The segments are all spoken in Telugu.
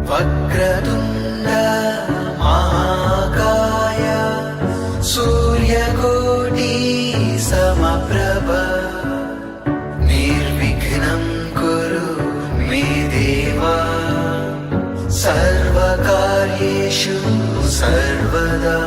వక్రతుండ మహాకాయ సూర్యకోటి సమప్రభ నిర్విఘ్నం కురు మే దేవా సర్వకార్యేషు సర్వదా.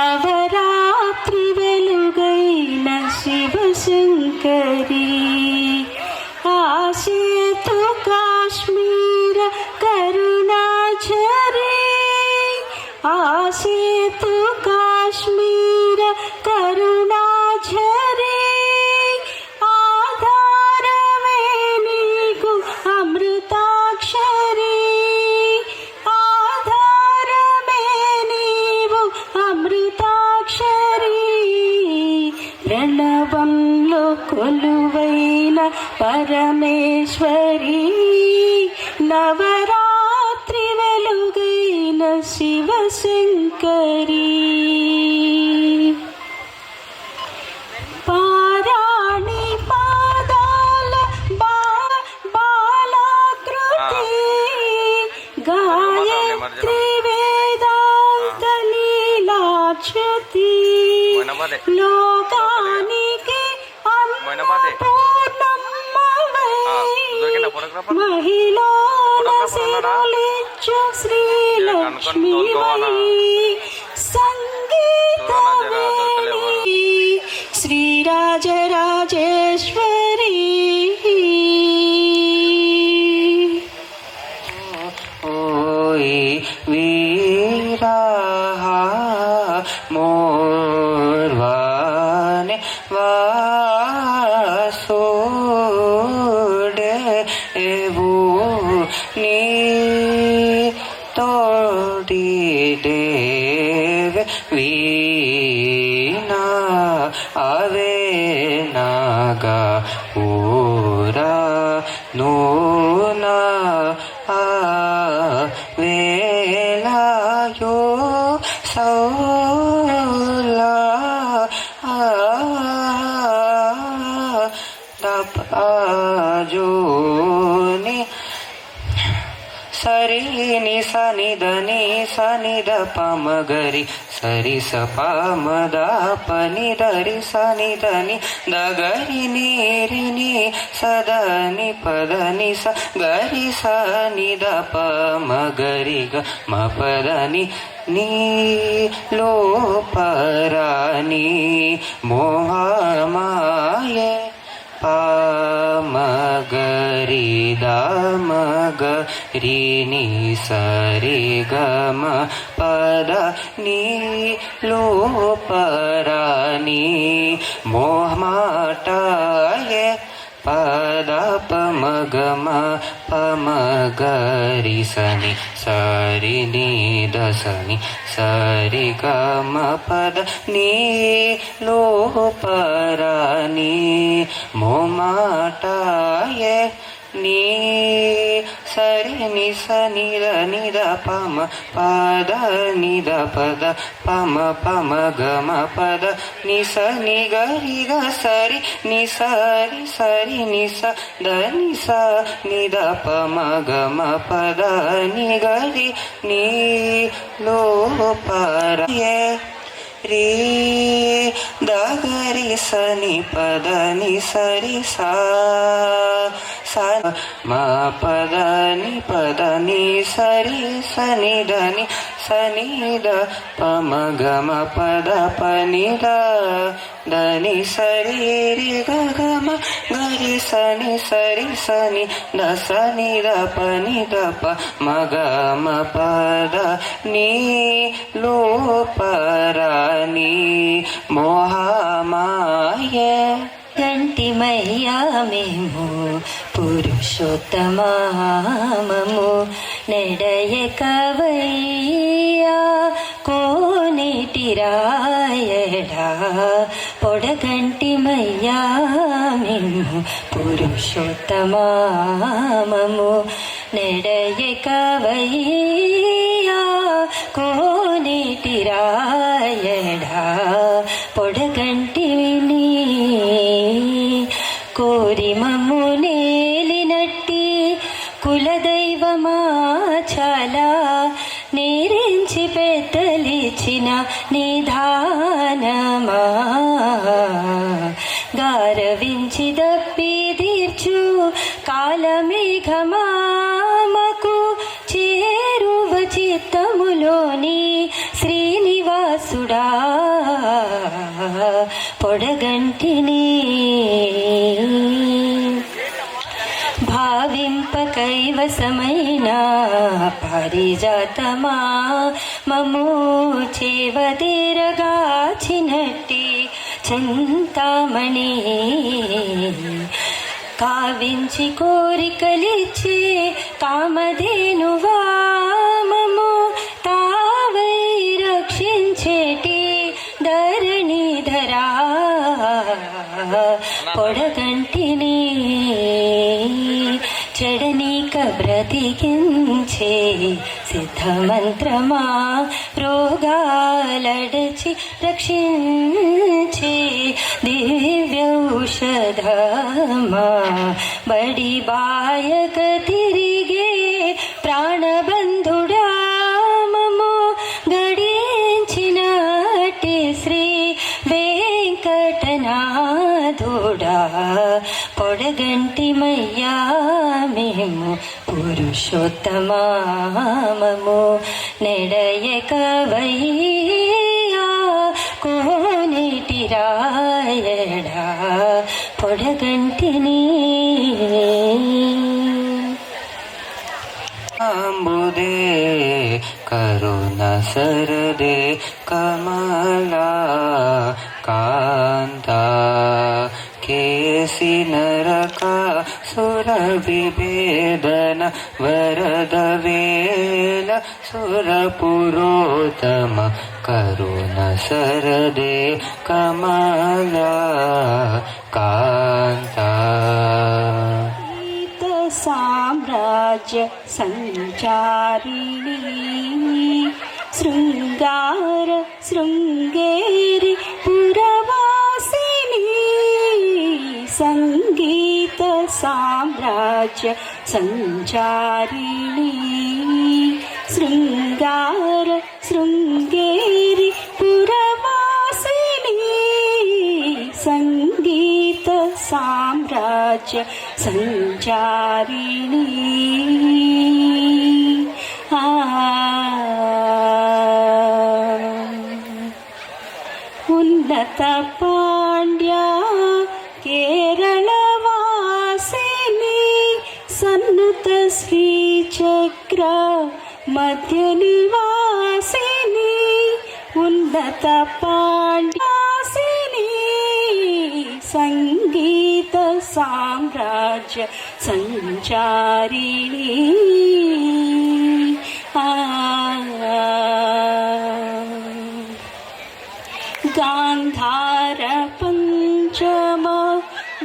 నవరాత్రి వెలుగైన శివశంకరి ఆశేతు కాశ్మీర కరుణాచరి ఆశేతు కాశ్మీర కరుణాచరి ఆధారమే నీకు అమృతాక్షరి ఆధారమే నీవు అమృతాక్షరి ప్రణవంలో కొలువైన పరమేశ్వరి నవరాత్రి వెలుగైన శివశంకరి పారాణి పాదాల బాలాకృతి గాయత్రి వేదాంత లీలాచ్యుతి లోకానికి మహిళ శ్రీలక్ష్మీ సంగీతమేని శ్రీరాజరాజేశ్వరి ఓయ్ వీరా మోర్వానే వాసోడేవు నీ తోడి దేవ వీణా అవే నాగా ఊరా నూనా ఆ వేలాయో సౌలా తపాజోని సరిని సనిదని సనిద పమగరి సరి స ప మ ద ప ని ద రి స ని ద ని ద గ రి ని రి ని స ద ని ప ద ని స గ రి స ని ద ప మ గ రి గ మ ప ద ని నీ లో పరాని మోహమాయే పామగరి దామగరి ని సరి గమ పద నీ లో పరాని మోహమాటాయే పద పమగమ పమగరి సని సరి ని దసని సరి గమ పద నీ లో పరాని మోమాటాయే నీ సరి ని స ని ద ని ద పమ పద ని ద పద పమ పమ గమ పద ని స ని గ రి గ సరి ని సరి సరి ని స ద ని స ని ద పమ గమ పద ని గ రి ని లో పర యే రే ద గ రి స ని పద ని సరి సా మా పద ని సరి సని దని సని ద పమ గమ పద పని దని సరి రి గ గమ గరి సని సరి సని ద సని ద పని ద ప మ గమ పద ని లో పరాని మోహమాయే గంటిమయ్యా మేము పురుషోత్తమామము నెడయకవయ్యా కోనేటి రాయడా పొడగంటిమయ్యా మేము పురుషోత్తమామము నెడయకవయ్యా కోనేటి రాయడా పొడగంటివిని కోరి మమ్ము నేలినట్టి కులదైవమా చాలా నేరించి పెద్దలిచిన నిధానమా గారవించి దప్పి తీర్చు కాలమేఘమామకు చేరువ చిత్తములోని శ్రీనివాసుడా పొడగంటిని భావింప కైవసమైన పారిజాతమా మము చేవదేరగాచినట్టి చింతామణి కావించి కోరికలిచ్చే కామధేనువా మము తావై రక్షించేటి ధరణిధరా పొడగంటిని చెడనీక బ్రతికించే సిద్ధమంత్రమా రోగాలడచి రక్షించే దివ్యౌషధమా బడి బాయక తిరిగే ప్రాణబంధుడా మము గడించినటి శ్రీ వెంకటనాథుడా పొడగంటిమయ్యా మేము పురుషోత్తమామము నెడయకవయ్యా కోనేటి రాయడా పొడగంటిని అంబుదే కరుణ సరదే కమలా కాంత కేసి నరక సుర విభేదన వరద వేల సుర పురోతమ కరుణ సరదే కమలా కాంత సామ్రాజ్య సంచారిణి శృంగార శృంగేరి పురవాసిని సంగీత సామ్రాజ్య సంచారిణి శృంగార శృంగేరి సామ్రాజ్య సంచారిణి ఉన్నత పాండ్య కేరళవాసిని సన్నుత శ్రీచక్ర మధ్య నివాసిని ఉన్నత పాండ్యాసిని సంగీత సామ్రాజ్య సంచారిణి గాంధార పంచమ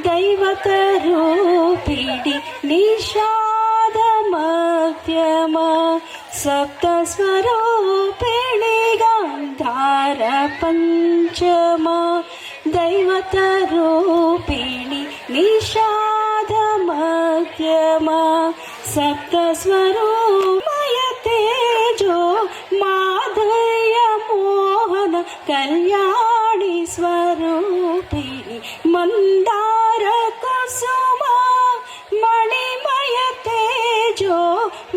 దైవత రూపిణి నిషాద మధ్యమ సప్త స్వరూపిణి గాంధార పంచమ దైవత రూపిణి నిషాద మధ్యమ సప్త స్వరూపమయ తేజో మాధయ మోహన కళ్యాణి స్వరూపిణి మందార కుసుమ మణిమయ తేజో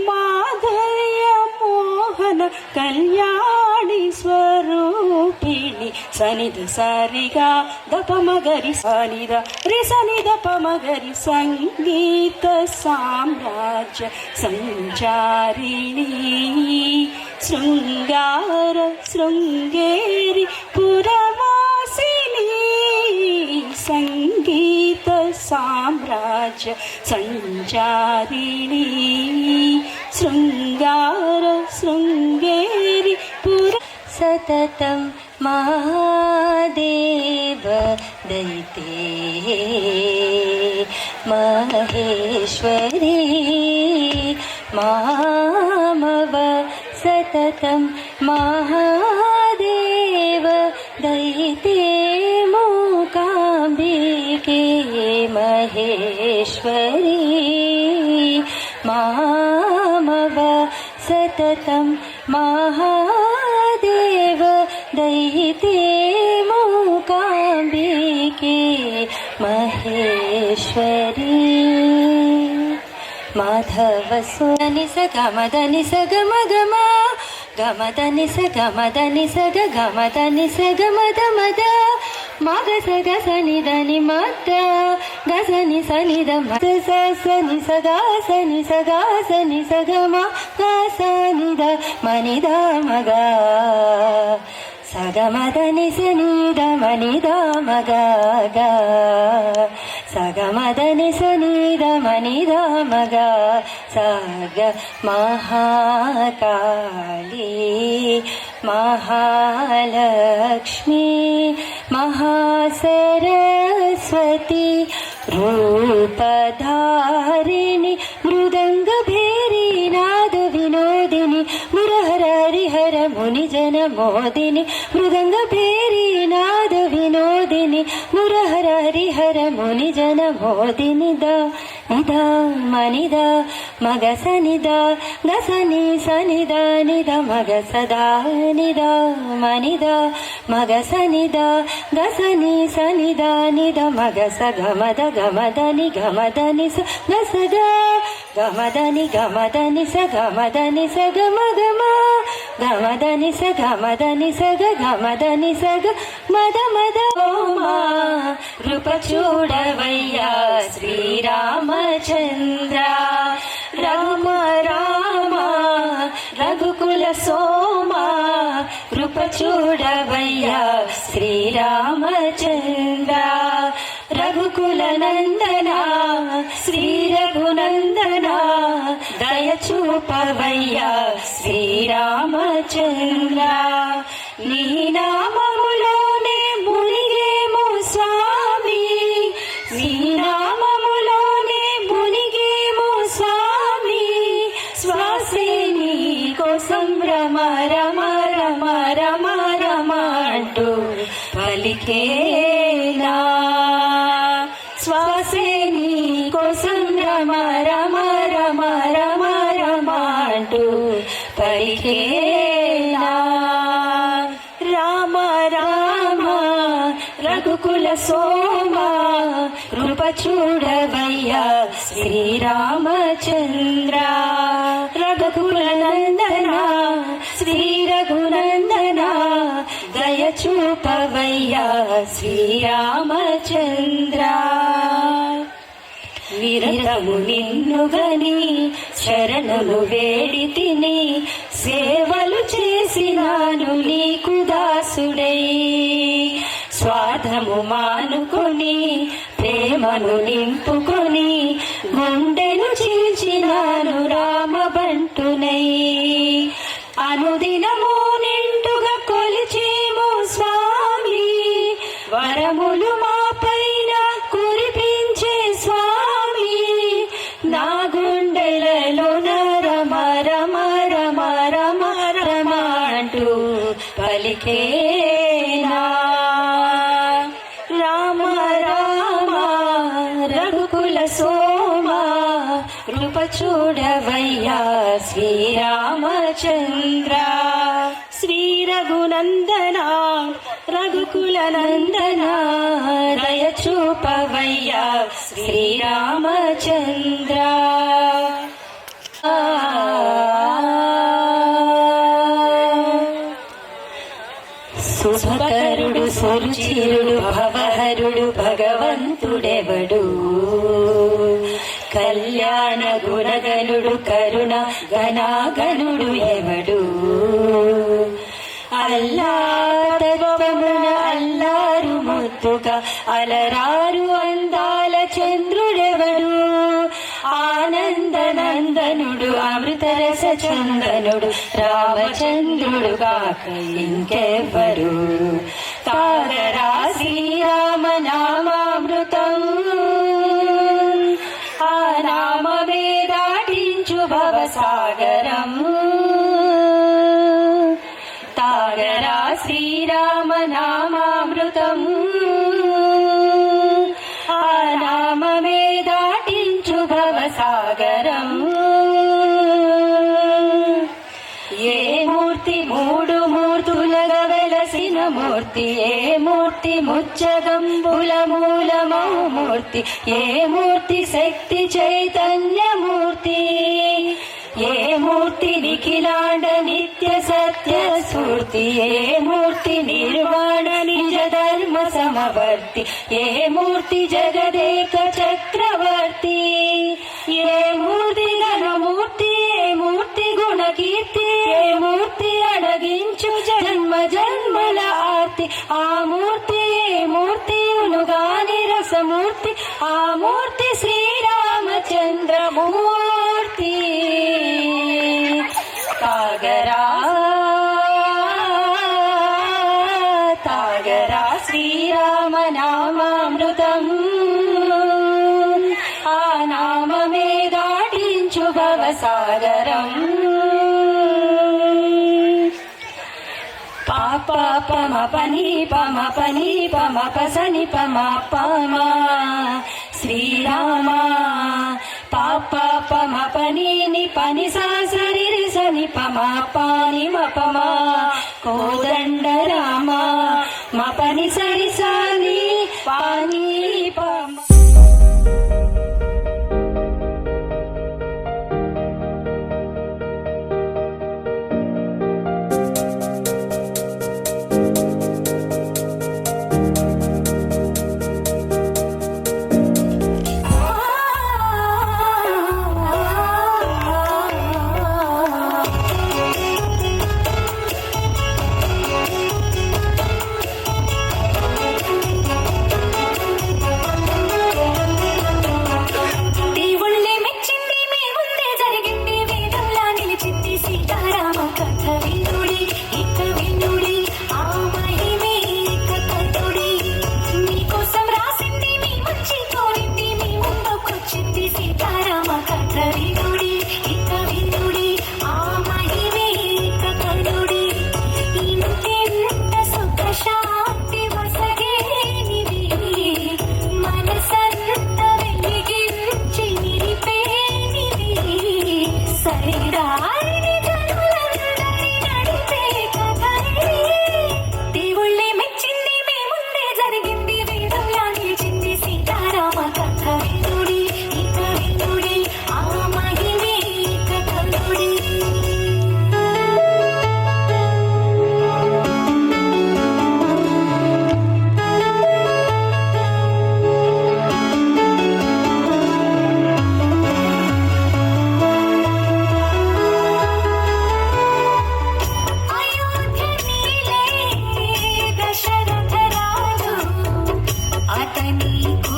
మాధయ మోహన కళ్యాణి స్వరూపిణి సనిధ సరిగా దపమగరి సనిధ రి సనిధ పమగరి సంగీత సామ్రాజ్య సంచారిణి శృంగార శృంగేరి పురవాసిని సంగీత సామ్రాజ్య సంచారిణి శృంగార శృంగేరి పుర సతతం మహాదేవ దైతే మహేశ్వరీ మామవ సతతం మహాదేవ దైతే మూకాంబికే మహేశ్వరీ మామవ సతతం మహాదేవ దైతే మూకాంబికే మహేశ్వరీ మాధవ సుని సగమదని సగమగమ గమదని సగమదని సగ గమదని సగమద మద మగ సగ సనిదని మద గసని సనిద మద సని సగా సని సగా సని సగమ గసనిద మనిద మగ సగమదని సనిద మనిద మగ సగమదని సనిద మనిద మగ సగ మహాకాళీ మహాలక్ష్మి మహాసరస్వతి రూపధారిణి మృదంగ భేరీ నాద వినోదిని మురహర హరిహర ముని జన మోదిని మృదంగ భేరీ నాద వినోదిని మురహర హరిహర ముని జన మోదిని ద నిద మనిద మగ సనిద గసని సనిద నిద మగ సదా నిద మనిద మగ సనిద గసని సనిద నిద మగ సగమద గమదని గమదని స గసగ గమదని గమదని స గమదని స గమగమ గమదని స గమదని సగ గమదని సగ మద మద ఓమా కృప చూడవయ్యా శ్రీరామచంద్ర రామ రామ రఘుకుల సోమ కృప చూడవయ్యా శ్రీరామచంద్ర రఘుకుల నందన శ్రీ రఘునందన దయ చూపవయ్యా శ్రీరామచంద్ర నీ నామములోనే మునిగేము స్వామి నీ నామములోనే మునిగేము స్వామి శ్వాసే నీ కోసం రమ రమ రమ రమ రమ అంటూ పలికేనా శ్వాసే నీ కోసం రమ రమ రమ రమ రమ అంటూ పలికేనా రామ రామ రఘుకుల సోమ చూడవయ్యా శ్రీరామచంద్ర. రఘుకుల నందన శ్రీ రఘునందన దయ చూపవయ్యా శ్రీరామచంద్ర. నిరతము నిన్నుగని శరణులు వేడి తిని సేవలు చేసినాను నీకు దాసుడై. స్వార్థము మానుకొని ప్రేమను నింపుకొని గుండెను చీల్చినాను రామబంటునై. అనుదినము నిండుగా కొలిచేము స్వామి, వరములు మా పైన కురిపించే స్వామి. నా గుండెలలో రమ రమ రమ రమ రమ అంటూ పలికేనా. రామ రామ రఘుకుల సోమ కృప చూడవయ్యా శ్రీరామచంద్ర. శ్రీ రఘునందన రఘుకుల నందన దయ చూపవయ్యా శ్రీరామచంద్ర. శుభకరుడు సురుచిరుడు భవహరుడు భగవంతుడెవడు. కళ్యాణ గుణగనుడు కరుణ గణాగణుడు ఎవడు. అల్లాతత్వమున అల్లారు ముద్దుగా అలరారు అందాల చంద్రుడెవడు. ఆనందనందనుడు అమృతరస చందనుడు రామచంద్రుడు కాక ఇంకెవ్వరు. తాగరా శ్రీరామ నామామృతం, ఆ నామమే దాటించు భవసాగరం. తాగరా శ్రీరామ నామామృతం, ఆ నామమే దాటించు భవసాగరం. ఏ మూర్తి మూడు మూర్తులగా వెలసిన మూర్తి, ఏ మూర్తి ముచ్చగంబుల మూలమౌ మూర్తి, ఏ మూర్తి శక్తి చైతన్యమూర్తి, ఏ మూర్తి నిఖిలాండ నిత్య సత్య స్ఫూర్తి, ఏ మూర్తి నిర్వాణ నిజ ధర్మ సమవర్తి, ఏ మూర్తి జగదేక చక్రవర్తి, ఏ మూర్తి ఘనమూర్తి, ఏ మూర్తి గుణకీర్తి, ఏ మూర్తి అడగించు జన్మ జన్మల ఆర్తి. ఆ మూర్తి ఏ మూర్తి ఉనుగాని రసమూర్తి, ఆ మూర్తి శ్రీరామచంద్రమూర్తి. తాగరా తాగరా శ్రీరామ నామామృతం, ఆ నామమే దాటించు భవసాగరం. పాప పమ పని పమ పని పమ పసని పమ పమ శ్రీరామ. పాప పమ పని ని పని సా సరి రి సని పమ పాని మ పమ కోదండ రామ. మ పని సరి సాని పాని పమ.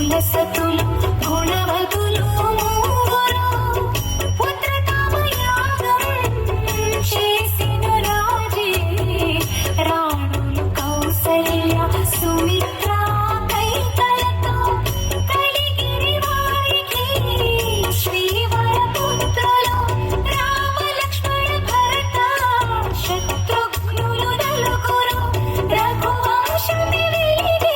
కులసతులు గుణవతులు మూవరు పుత్రకామయాగం చేసిన రాజే రాణులు కౌసల్య సుమిత్ర కైకలతో కలిగిరి వారికి శ్రీవర పుత్రులు రామ లక్ష్మణ భరత శత్రుఘ్నులు నలుగురు రఘువంశమి వెలిగి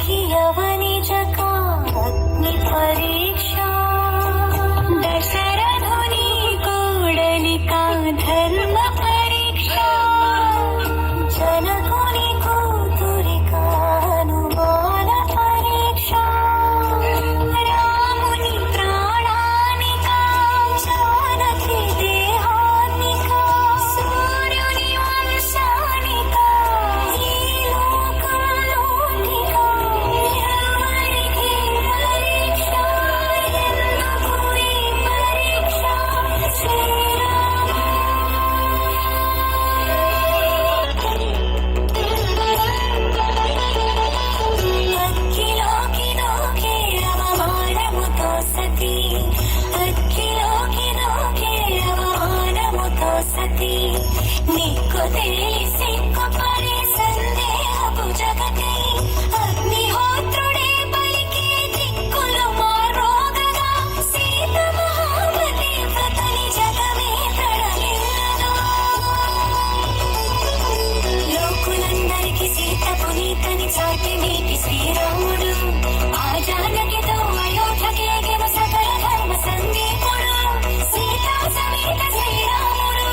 की अवनिज का अग्नि परीक्षा दशरथुनी कोडलिका धर्म परीक्षा जनकुनि कूतुरिका अनुमान परीक्षा रामुनि प्राणानिका जानकी देहानिका सूर्युनि వంశానికా ఈ లోకంలోనికా ఎవరికి పరీక్ష ఎందుకు ఈ పరీక్ష అగ్గిలోకి దూకే అవమానముతో సతీ అగ్గిలోకి దూకే అవమానముతో సతీ నీకు తెలిసి పడే సందేహపు జగతి అగ్నిహోత్రుడే పలికే దిక్కులు మారోగగా సీత మహాపతి వ్రతని జగమే తడలిల్లగా లోకులందరికీ సీత పునీతని చాటి నీటి శ్రీరాముడు ఆ జానకితో అయోధ్యకేగిన సకల ధర్మ సందీపుడు సీతా సమేత శ్రీరాముడు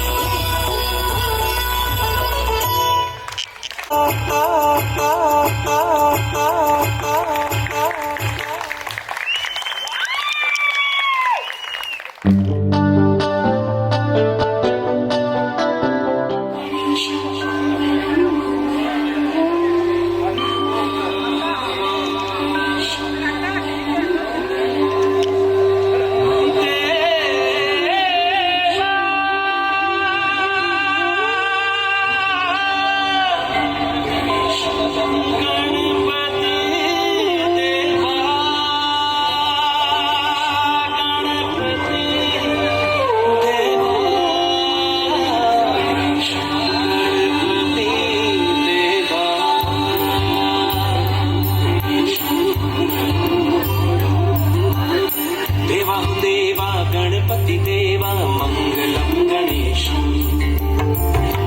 देवा देवा गणपति देवा मंगलम गणेशम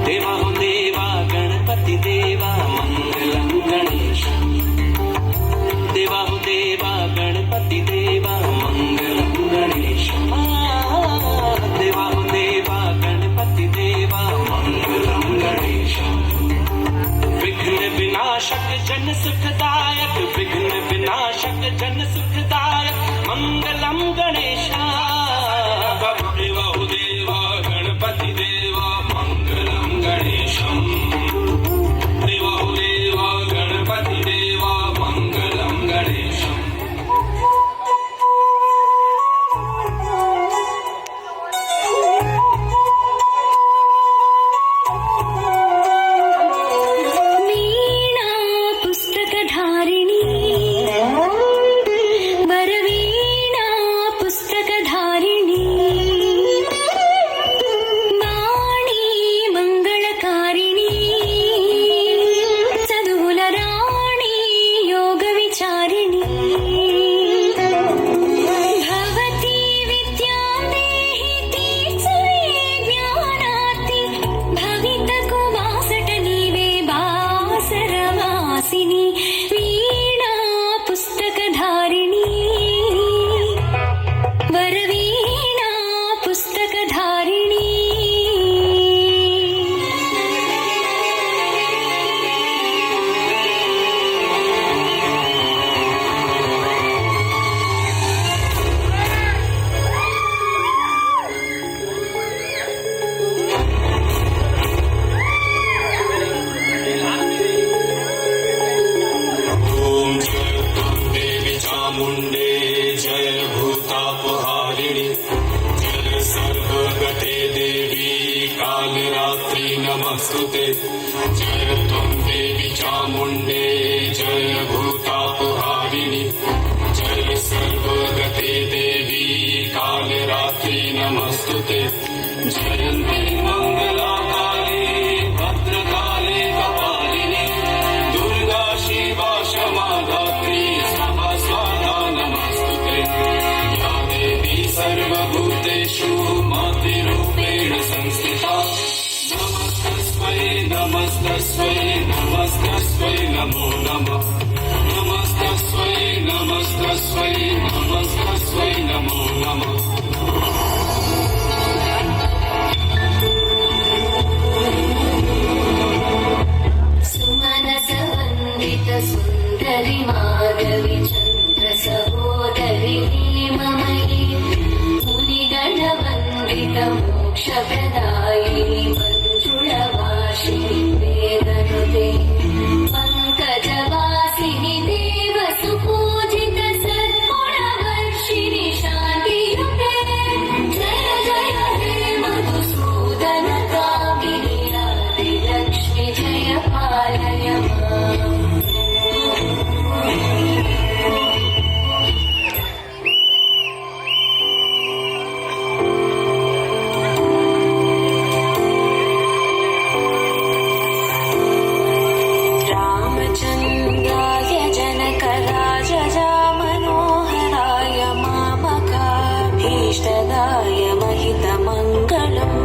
देवा देवा गणपति देवा मंगलम गणेशम देवा देवा गणपति देवा मंगलम गणेशम देवा देवा गणपति देवा मंगलम गणेशम विघ्न विनाशक जन सुखदायक विघ्न विनाशक जन सुखदायक मंगलम गणेशा देवा देवा गणपति देवा मंगलम गणेशम देवा देवा गणपति देवा मंगलम गणेशम वीणा पुस्तकधारिणी वरवीणा पुस्तकधारिणी वाणी मंगलकारिणी चदुल राणी योग विचारिणी भवती विद्यां देहि तीर्थे ज्ञानाति भवितकु वासट नीवे बासरवासिनी वीणा पुस्तकधारिणी वरवीणा पुस्तकधारिणी ओम जय देवी चामुंडे जय भूतापहारिणी जय सर्वगते देवी कालरात्रि नमस्तुते जय त्वं देवी चामुंडे जय भूतापहारिणी जय सर्वगते देवी कालरात्रि नमस्तुते जयन्ते मंगलाकाले भद्रकाले कपालिनी दुर्गा शिवा क्षमा धात्री स्वाहा स्वाहा नमस्तुते या देवी सर्वभूतेषु मातृरूपेण संस्थिता नमस्तस्मै नमस्तस्मै नमस्तस्मै नमो नमः नमस्ते नमस्तस्मै नमस्तस्मै नमो नमः सुमनसवन्दित सुन्दरि माधवि चन्द्र सहोदरि हेममयि मुनिगणवन्दित मोक्षप्रदायिनि मञ्जुळवासिनि वेदनुते पङ्कजवासिनि देवसुपूजित सद्गुणवर्षिणि शान्तियुते जय जय हे मधुसूदन कामिनि आदिलक्ष्मि जय पालय माम् रामचन्द्राय जनकराजजा मनोहराय मामकाभीष्टदाय महितमङ्गलम्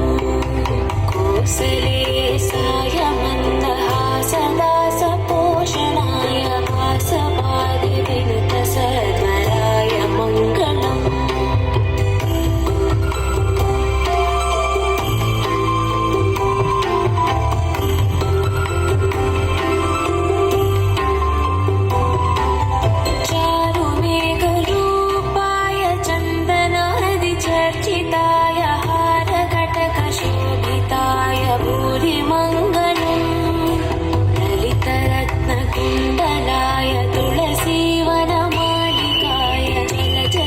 कोसलेशाय मन्दहासदासपोषणाय वासवादिविनुतसध्वराय मङ्गलम् चारुमेघरूपाय चन्दनादिचर्चिताय हारकटकशोभिताय भूरिमङ्गलम् ललितरत्नकुण्डलाय तुलसीवनमालिकाय जलजसदृशदेहाय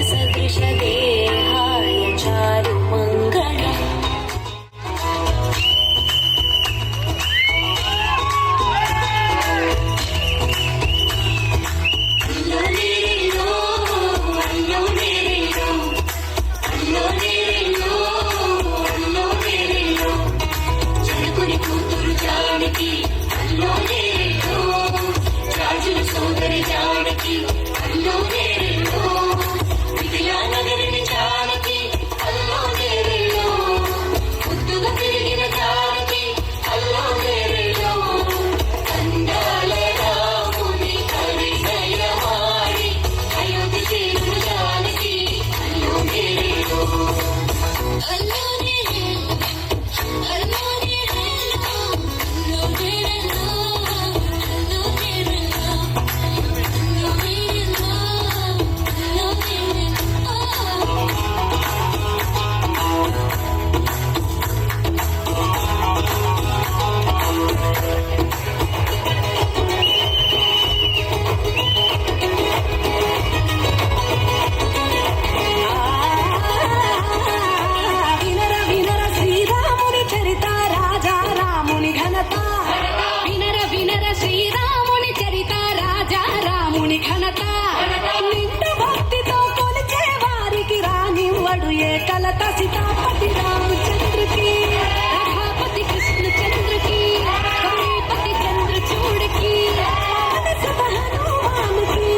चारुमङ्गलम् జనకుని కూతురు జానకి అల్లో నేరేలో రాజుల సోదరి జానకి అల్లో నేరేలో విజయానగరిని జానకి అల్లో నేరేలో ముద్దుగా తిరిగిన జానకి అల్లో నేరేలో అందాల రాముని పరిణయమాడి అయోధ్య చేరును జానకి అల్లో నేరేలో అల్లో నేరేలో వినర వినర శ్రీరాముని చరిత రాజా రాముని ఘనత వినర వినర శ్రీరాముని చరిత రాజా రాముని ఘనత నిండు భక్తితో కొలిచే వారికి రానివ్వడు ఏ కలత సీతాపతి రామచంద్రకి రఘాపతి కృష్ణచంద్రకి గౌరీపతి చంద్రచూడకి మానస హనుమానుకి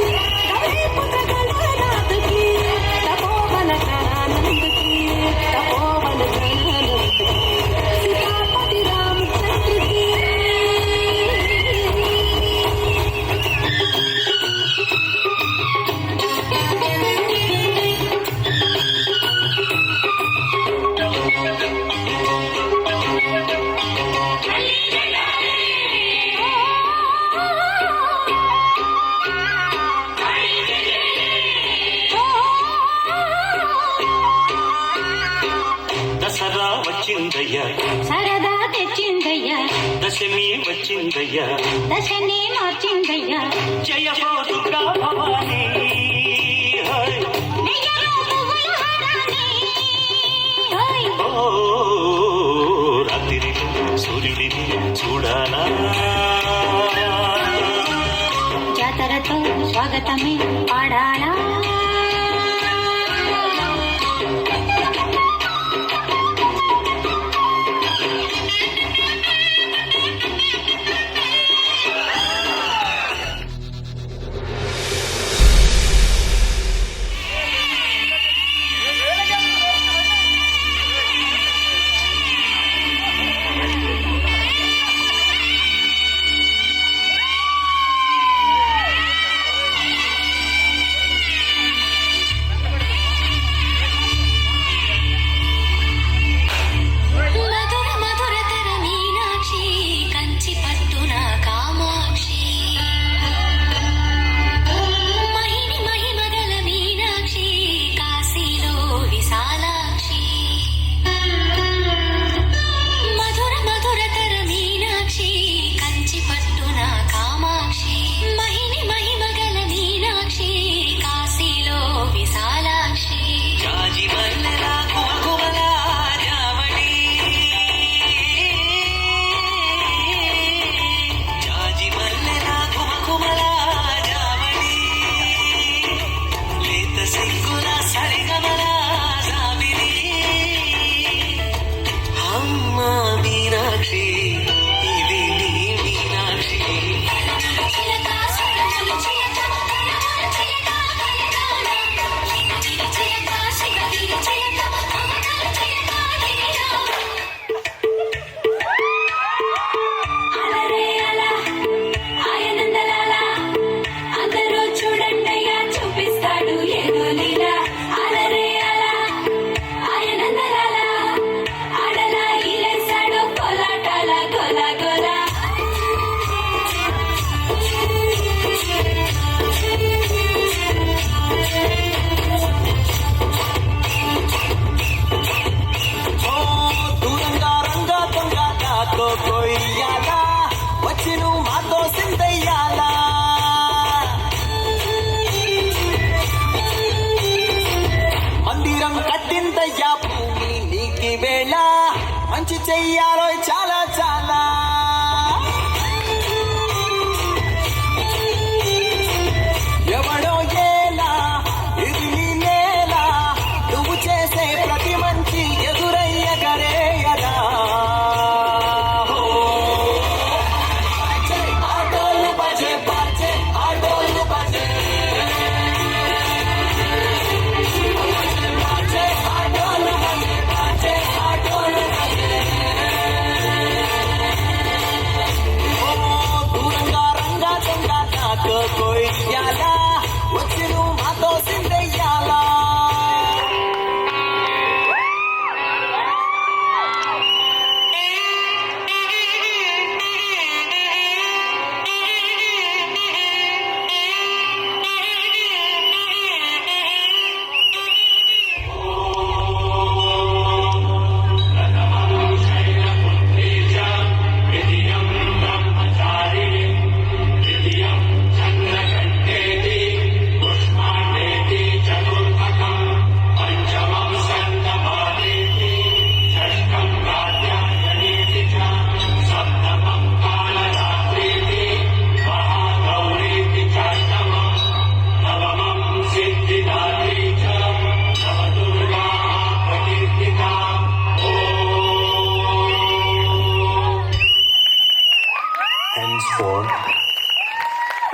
గౌరీపుత్ర గణనాథకి తపోవన ఆనందకి తపోవన ఆనందకి సీతాపతి రామచంద్రకి దసరా వచ్చిందయ్యా సరదా తెచ్చిందయ్యా దశమి వచ్చిందయ్యా దశనే మార్చిందయ్యా జయ హో దుర్గా భవానీ హై. ఓ రాత్రి సూర్యుడిని చూడాలా జాతరతో స్వాగతమే పాడాలా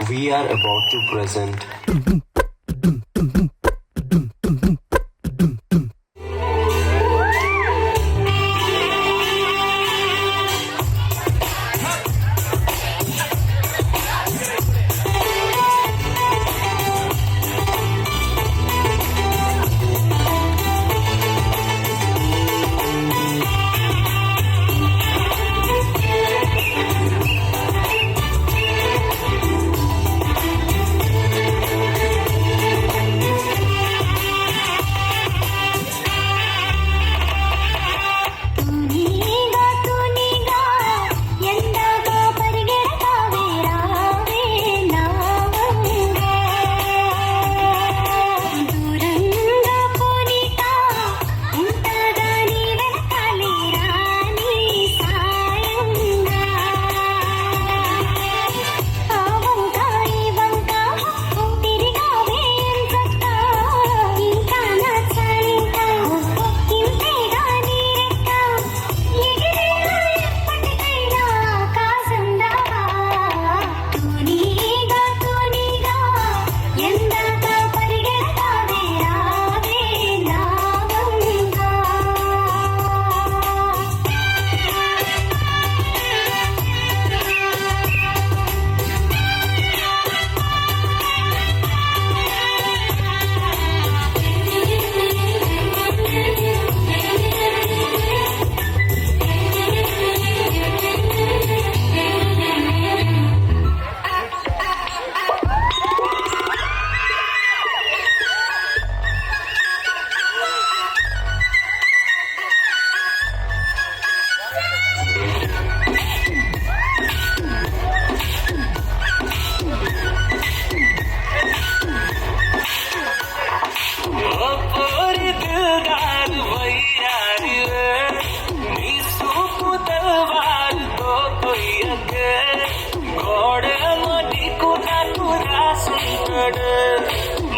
We are about to present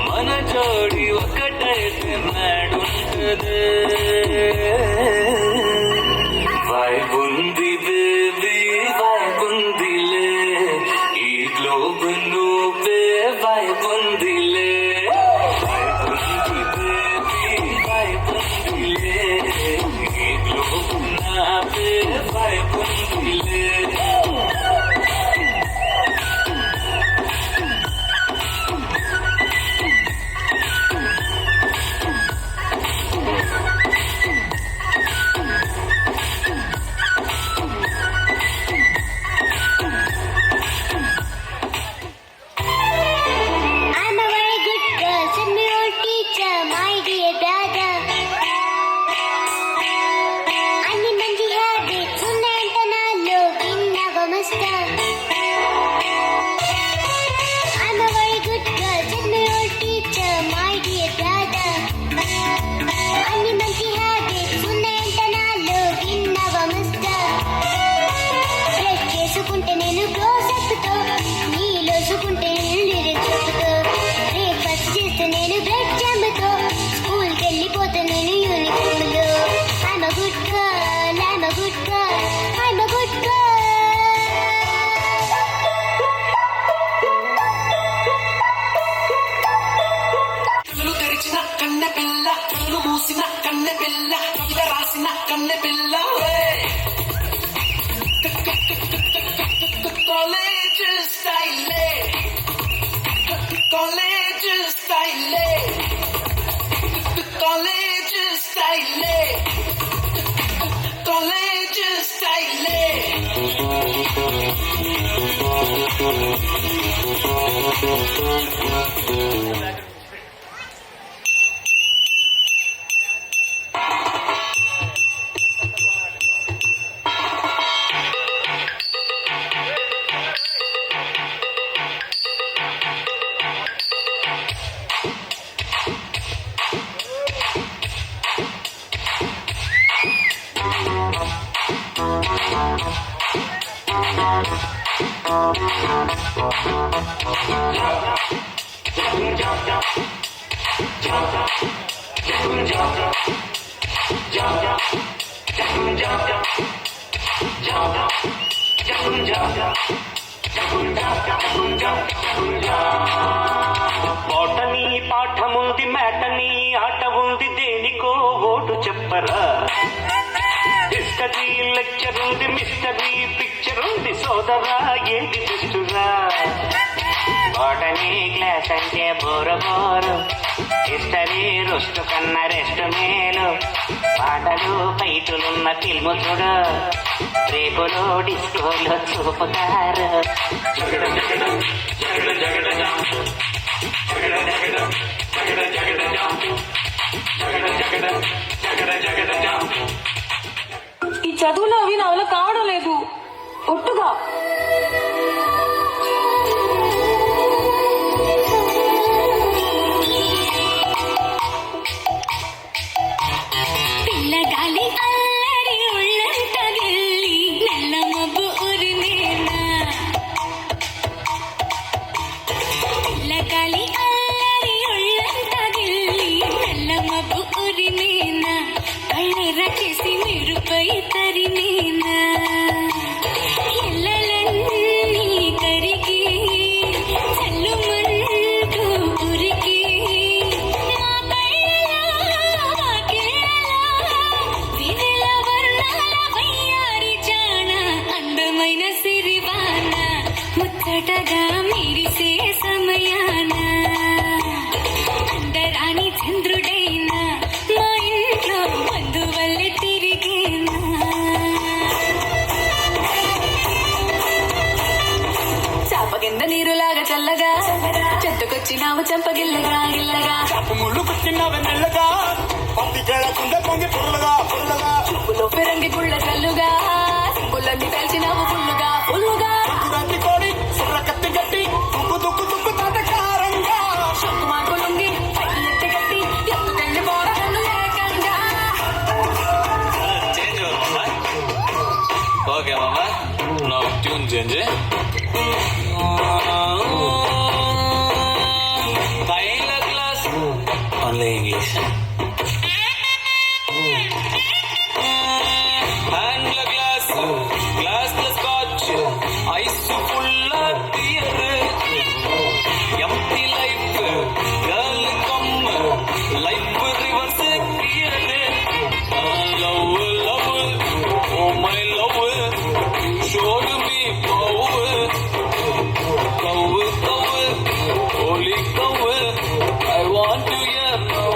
మన జోడి ఒకటైతే నాడుంటది వైబుంది బేబీ వైబుందిలే ఈ గ్లోబ్ నువ్వే వైబుందిలే వైబుంది బేబీ వైబుందిలే ఈ గ్లోబ్ నావే వైబుందిలే Jump, లెక్చర్ ఉంది, మిస్టరీ పిక్చర్ ఉంది, సోదరా ఏది దుస్తురా. బాటనీ క్లాస్ అంటే బోరు బోరు, హిస్టరీ రుస్తు కన్నా రెస్ట్ మేలు. పాటలు ఫైటులున్న ఫిల్ము చూడు, రేపులో డిస్కోలో చూపుతారు. ఈ చదువులు అవి నా వల్ల కావడం లేదు ఒట్టుగా. పిల్లగాలి అల్లరి ఒళ్ళంత గిల్లి నల్ల మబ్బు ఉరిమేనా. పిల్లగాలి అల్లరి ఒళ్ళంత గిల్లి నల్ల మబ్బు ఉరిమేనా. కళ్ళెర్ర చేసి మెరుపై తరిమేనా. ఎల్లలన్నీ కరిగి చల్లుమంటూ ఉరికి మా కళ్ళలో వాకిళ్ళలో విధుల వర్ణాల వయ్యారి జాణ. అందమైన సిరివాన ముచ్చటగా మెరిసే సమయాన అందరాని చంద్రుడైనా మా ఇంట్లో బంధువల్లే తిరిగేనా. చాప కింద నీరులాగా చల్లగా చెట్టుకొచ్చినావు చంపగిల్లగా గిల్లగా. ముళ్ళు కుట్టినవి మెల్లగా పత్తికేళకుండే పొంగి పుల్లగా పుల్లగా. చూపులో ఫిరంగి గుళ్ళ చల్లుగా సింపులన్నీ కలిసినావు ఫుల్లుగా ఫుల్లుగా. గట్టి కోడి సుర్ర కత్తి గట్టి దుక్కు దుక్కు దుక్కు తాటకారంగా. షొక్కు మార్కులుంగి పైకి ఎత్తి గట్టి ఎత్తుకెళ్ళి పోరగన్ను ఏకంగా. చేంజ్ ఓకే మామ, నా ట్యూన్ చేంజ్. పైన క్లాస్ ఓన్లీ ఇంగ్లీష్. హ్యాండ్ల glass glass scotch ice full beer. Empty life girl come life reverse clear. Love love oh my love showed me power. Cow cow holy cow I want to hear now.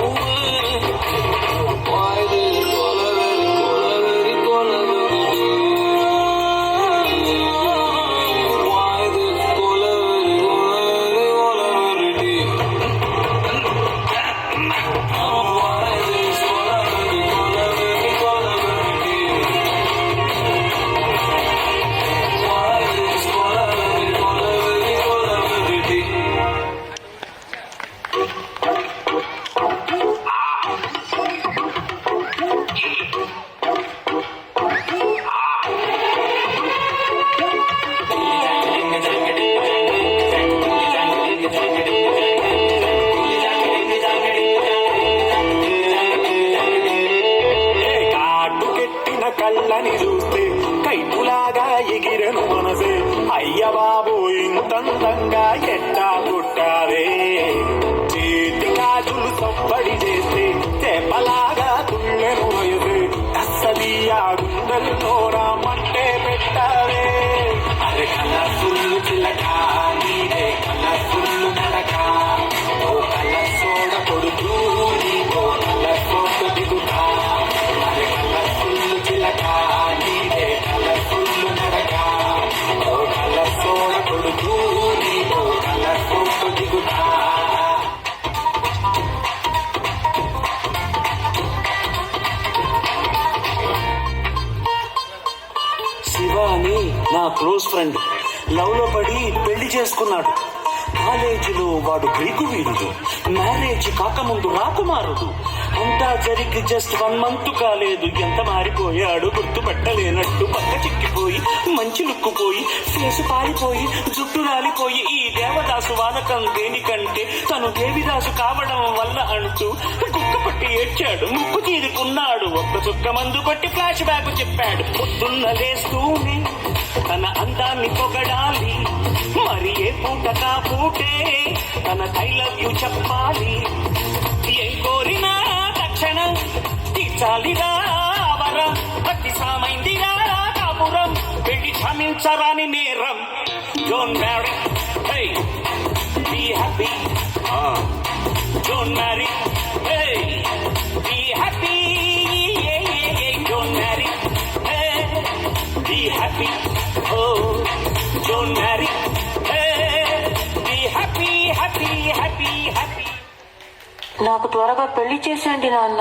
Why this very why this కళ్ళని చూస్తే కైపులాగా ఎగిరెను మనసే. అయ్య బాబు ఇంతందంగా ఎట్టా పుట్టారే. చేతి గాజులు సప్పడి చేస్తే చేపలాగా తుళ్ళెను వయసే. అస్సలియా గుండెల్లో రామంటే పెట్టారే. అరే కలర్ఫుల్ చిలక నీదే కలర్ఫుల్ నడక. ఓ కలర్ సోడ కొడుకు నీకో కలర్ ఫోటో దిగుతా. అరే కలర్ఫుల్ చిలక నీదే కలర్ఫుల్ నడక. ఓ కలర్ సోడ కొడుకు నీకో కలర్ ఫోటో దిగుతా. శివాని నా క్లోజ్ ఫ్రెండ్ లవ్ లో పడి పెళ్లి చేసుకున్నాడు. కాలేజీలో వాడు గ్రీకు వీరుడు, మ్యారేజ్ కాకముందు రాకుమారుడు. అంతా జరిగి జస్ట్ 1 month కాలేదు, ఎంత మారిపోయాడు గుర్తుపట్టలేనట్టు. పక్క చిక్కిపోయి మంచి లుక్కుపోయి ఫేసు పారిపోయి జుట్టు రాలిపోయి. ఈ దేవదాసు వానకం దేనికంటే తను దేవిదాసు కావడం వల్ల అంటూ కుక్క పట్టి ఏడ్చాడు, ముక్కు తీరుకున్నాడు. ఒక్క చుక్క మందు కొట్టి ఫ్లాష్ బ్యాక్ చెప్పాడు. పొద్దున్న లేస్తూనే తన అందాన్ని పొగడాలి, మరి ఏ పూట కా పూటే తన ఐ లవ్ యూ చెప్పాలి. ఏం కోరినా తక్షణం తీర్చాలిరా వరం, ప్రతి సామైందిరా క్షమించరాని నేరం. Don't marry, hey, be happy. Don't marry, hey, be happy. Yeah, yeah, yeah. Don't marry, hey, be happy. Oh, don't marry, hey, be happy, happy, happy, happy. నాకు త్వరగా పెళ్లి చేసేయండి నాన్న.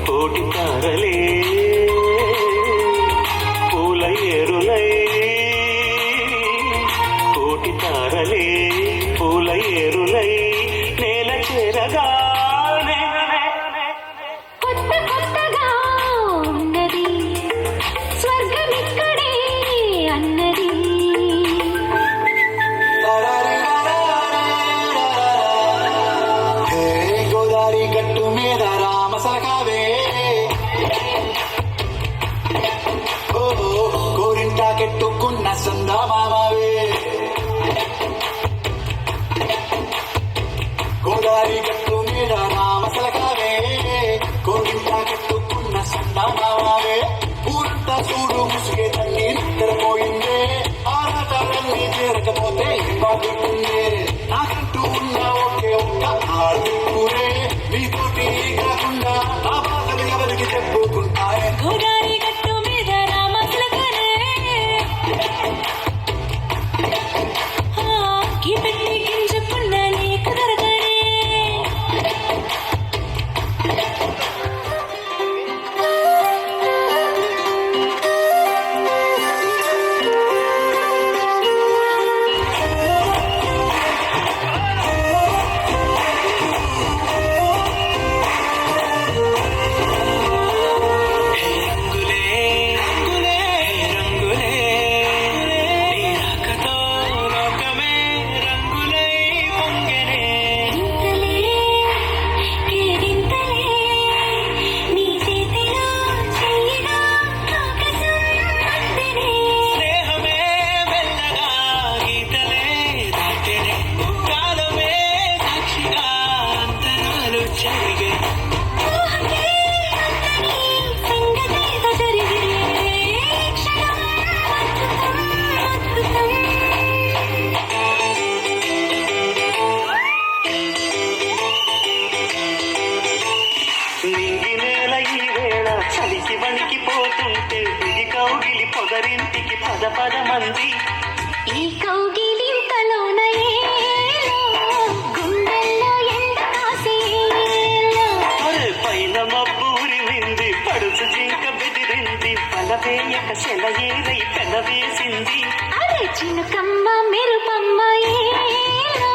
కోటి తారలే పూల ఏరులై, కోటి తారలే పూల ఏరులై నేల చేరగానే కొత్త కొత్తగా ఉన్నది స్వర్గమిక్కడే అన్నది. గోదావరి గట్టు మీద రామసలకావే, గోరింటాకెట్టుకున్న సందామావే. గోదావరి గట్టు మీద రామసలకావే, గోరింటాకెట్టుకున్న సందామావే. ఊరంతా చూడు ముసుగే తల్లి నిద్రపోయిందే, ఆరాటాలన్నీ చేరకపోతే బాగుంటుందే. నాకంటూ ఉన్న ఒకే ఒక్క ఆడుకునే నీతోటి కాకుండా నా బాధలు ఎవరికి చెప్పుకుంటాయే. గోదావరి గట్టు మీద రామచిలకనే ఈ పెట్టి గింజకున్న నీకు దొరకనే. నింగి నేల ఈ వేళ చలికి వణికిపోతుంటే దిగి కౌగిలి పొదరింటికి పద పద మంది. ఈ కౌగిలింతలోన గుండెల్లో ఎండ కాసేలో. అరే పైన మబ్బూరి వింది, పడుచు జింక బెదిరింది, పలవేయక సెలయేరై పెనవేసింది. అరే చినుకమ్మ మెరుపమ్మ ఏలో,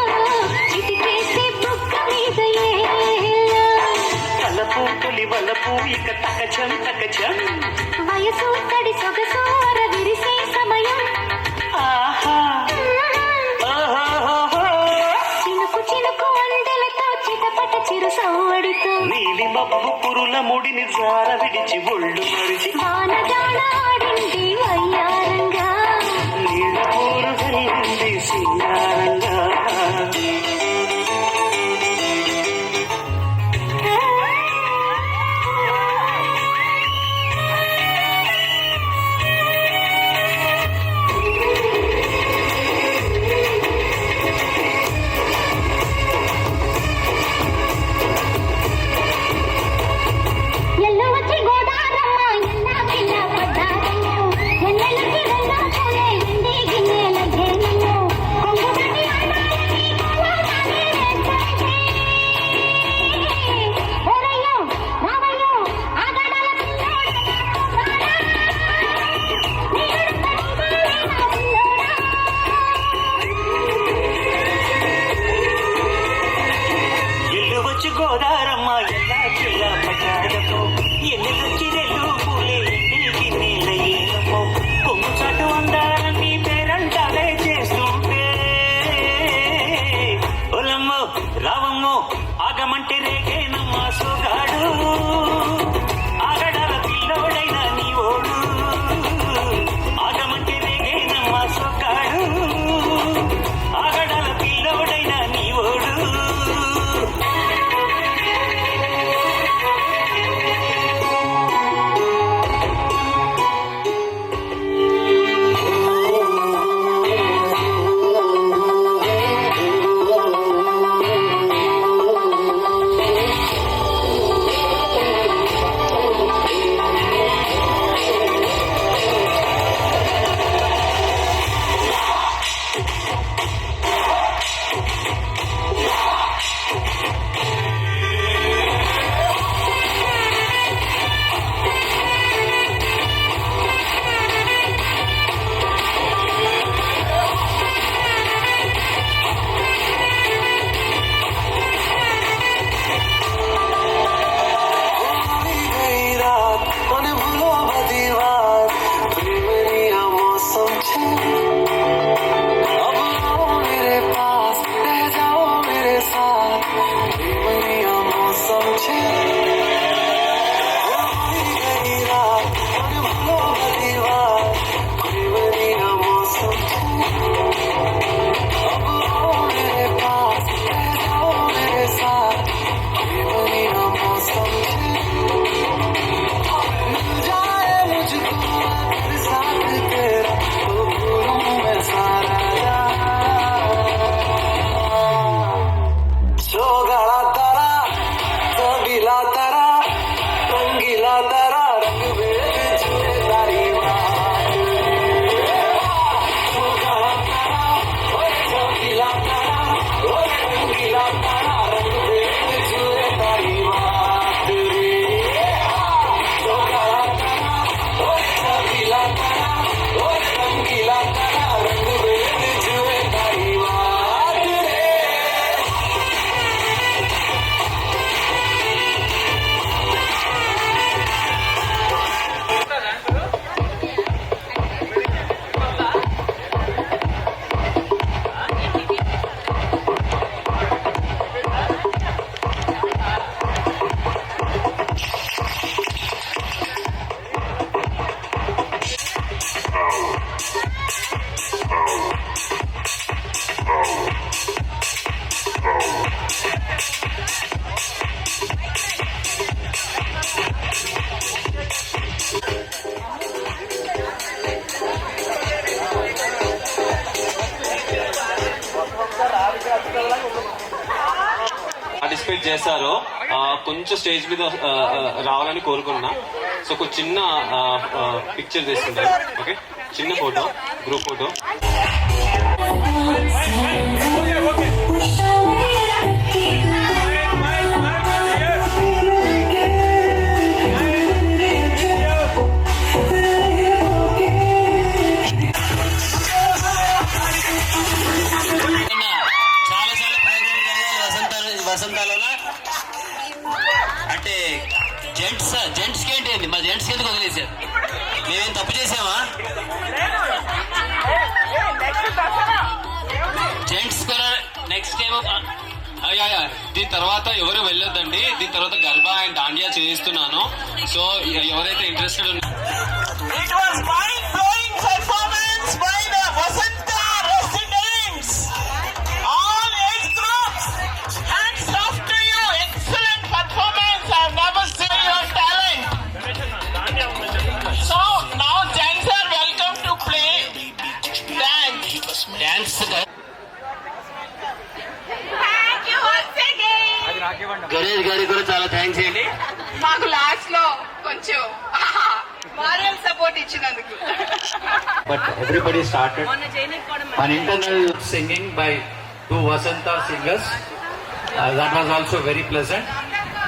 చిటికేసే బుగ్గ మీద ఏలో. తలపు తొలి వలపు ఇక తకచం తకచం, వయసు తడి సొగసు అర విరిసే సమయం. ఆహా ఓహోహోహో. చినుకు చినుకు అందెలతో చిటపట చిరు సవ్వడితో నీలి మబ్బు పురుల ముడి పార్టిసిపేట్ చేస్తారో కొంచెం స్టేజ్ మీద రావాలని కోరుకున్నా. సో ఒక చిన్న పిక్చర్ తీసుకుంటారు. ఓకే, చిన్న ఫోటో, గ్రూప్ ఫోటో. వసంతాలలో అంటే జెంట్స్ కి ఏంటి మా జెంట్స్ కి ఎందుకు వదిలేసారు? మేమేం తప్పు చేసామా? జెంట్స్ కూడా నెక్స్ట్ టైం దీని తర్వాత ఎవరు వెళ్ళొద్దండి. దీని తర్వాత గర్భా అండ్ దాండియా చేయిస్తున్నాను. సో ఎవరైతే ఇంట్రెస్టెడ్ ఉన్నారో గణేష్ గారికి కూడా చాలా థ్యాంక్స్ అండి. మాకు లాస్ట్ లో కొంచెం మారల్ సపోర్ట్ ఇచ్చినందుకు. But everybody started an internal singing by two Vasanta singers. That was also very pleasant.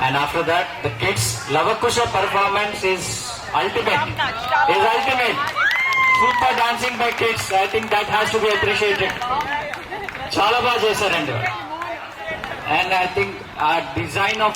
And after that, the kids' Lavakusha performance is ultimate. Super dancing by kids. I think that has to be appreciated. Chala baga chesaranడి. And I think our design of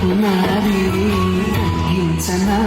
పునాది తగ్గించనా